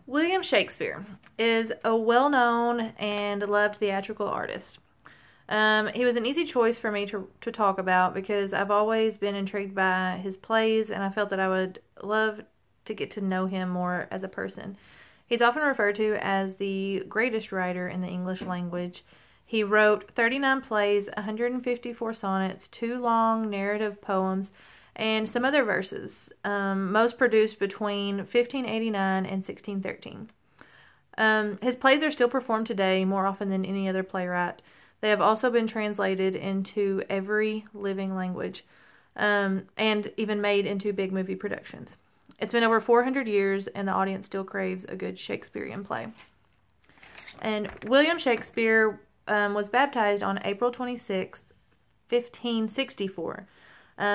William Shakespeare is a well-known and loved theatrical artist. He was an easy choice for me to talk about because I've always been intrigued by his plays, and I felt that I would love to get to know him more as a person. He's often referred to as the greatest writer in the English language. He wrote 39 plays, 154 sonnets, 2 long narrative poems, and some other verses, most produced between 1589 and 1613. His plays are still performed today more often than any other playwright. They have also been translated into every living language, and even made into big movie productions. It's been over 400 years, and the audience still craves a good Shakespearean play. And William Shakespeare was baptized on April 26th, 1564.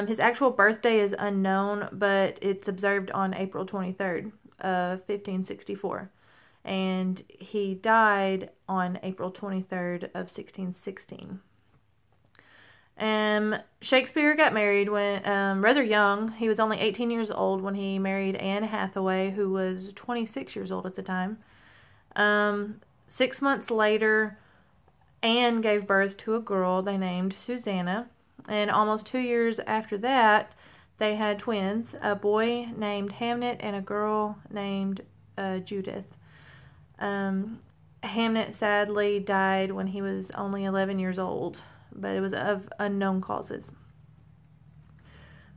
His actual birthday is unknown, but it's observed on April 23rd, 1564. And he died on April 23rd of 1616. Shakespeare got married when rather young. He was only 18 years old when he married Anne Hathaway, who was 26 years old at the time. 6 months later, Anne gave birth to a girl they named Susanna. And almost 2 years after that, they had twins, a boy named Hamnet and a girl named Judith. Hamnet sadly died when he was only 11 years old, but it was of unknown causes.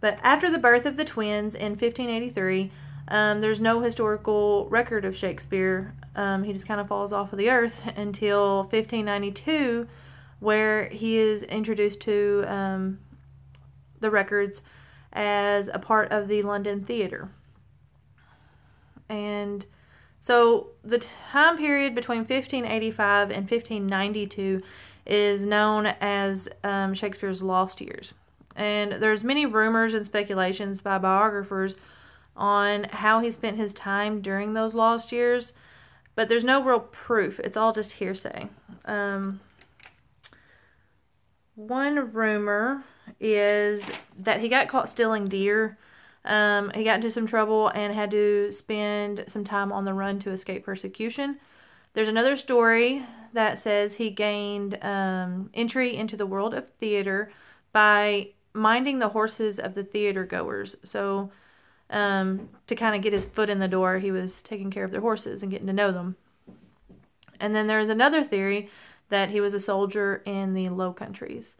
But after the birth of the twins in 1583, there's no historical record of Shakespeare. He just kind of falls off of the earth until 1592, where he is introduced to the records as a part of the London Theatre. And so the time period between 1585 and 1592 is known as Shakespeare's lost years. And there's many rumors and speculations by biographers on how he spent his time during those lost years, but there's no real proof. It's all just hearsay. One rumor is that he got caught stealing deer. He got into some trouble and had to spend some time on the run to escape persecution. There's another story that says he gained entry into the world of theater by minding the horses of the theater goers. So to kind of get his foot in the door, he was taking care of their horses and getting to know them. And then there's another theory that he was a soldier in the Low Countries.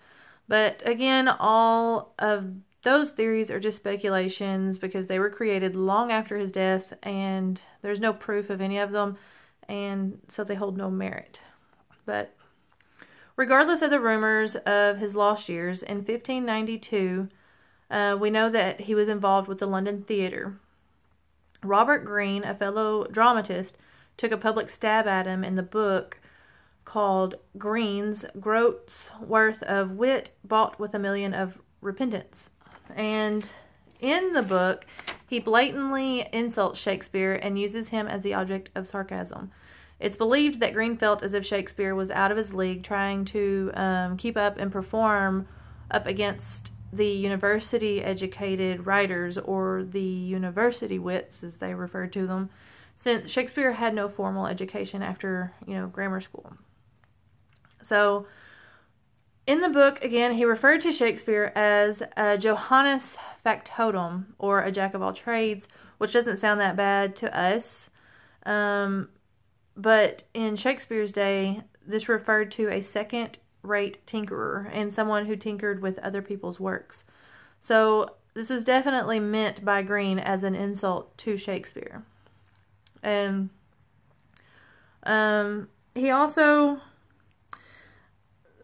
But again, all of those theories are just speculations because they were created long after his death, and there's no proof of any of them, and so they hold no merit. But regardless of the rumors of his lost years, in 1592, we know that he was involved with the London Theatre. Robert Greene, a fellow dramatist, took a public stab at him in the book called Greene's Groat's Worth of Wit Bought with a Million of Repentance. And in the book, he blatantly insults Shakespeare and uses him as the object of sarcasm. It's believed that Greene felt as if Shakespeare was out of his league, trying to keep up and perform up against the university-educated writers, or the university wits, as they referred to them, since Shakespeare had no formal education after, grammar school. So, in the book, again, he referred to Shakespeare as a Johannes factotum, or a jack of all trades, which doesn't sound that bad to us. But in Shakespeare's day, this referred to a second-rate tinkerer and someone who tinkered with other people's works. So, this was definitely meant by Greene as an insult to Shakespeare. And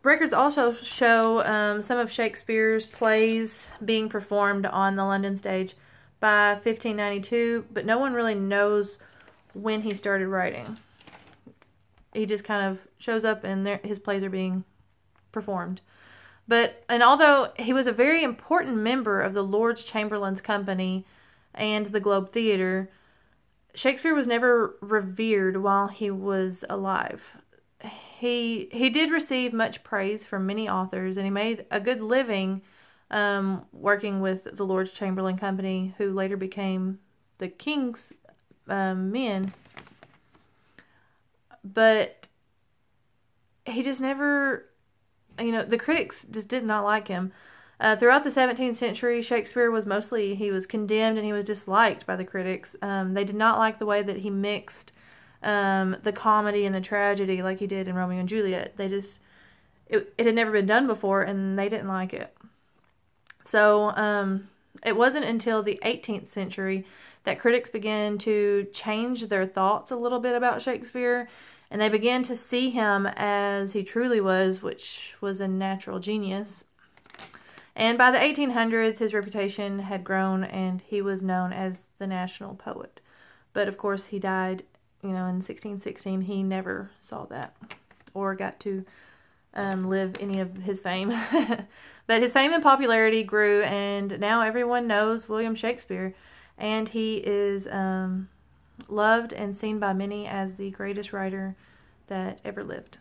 records also show some of Shakespeare's plays being performed on the London stage by 1592, but no one really knows when he started writing. He just kind of shows up and his plays are being performed. And although he was a very important member of the Lord Chamberlain's Company and the Globe Theatre, Shakespeare was never revered while he was alive. He did receive much praise from many authors, and he made a good living working with the Lord Chamberlain Company, who later became the King's men. But he just never, the critics just did not like him. Throughout the 17th century, Shakespeare was he was condemned and he was disliked by the critics. They did not like the way that he mixed the comedy and the tragedy like he did in Romeo and Juliet. It had never been done before, and they didn't like it. So it wasn't until the 18th century that critics began to change their thoughts a little bit about Shakespeare, and they began to see him as he truly was, which was a natural genius. And by the 1800s, his reputation had grown, and he was known as the national poet. But of course, he died, in 1616. He never saw that or got to live any of his fame. But his fame and popularity grew, and now everyone knows William Shakespeare, and he is loved and seen by many as the greatest writer that ever lived.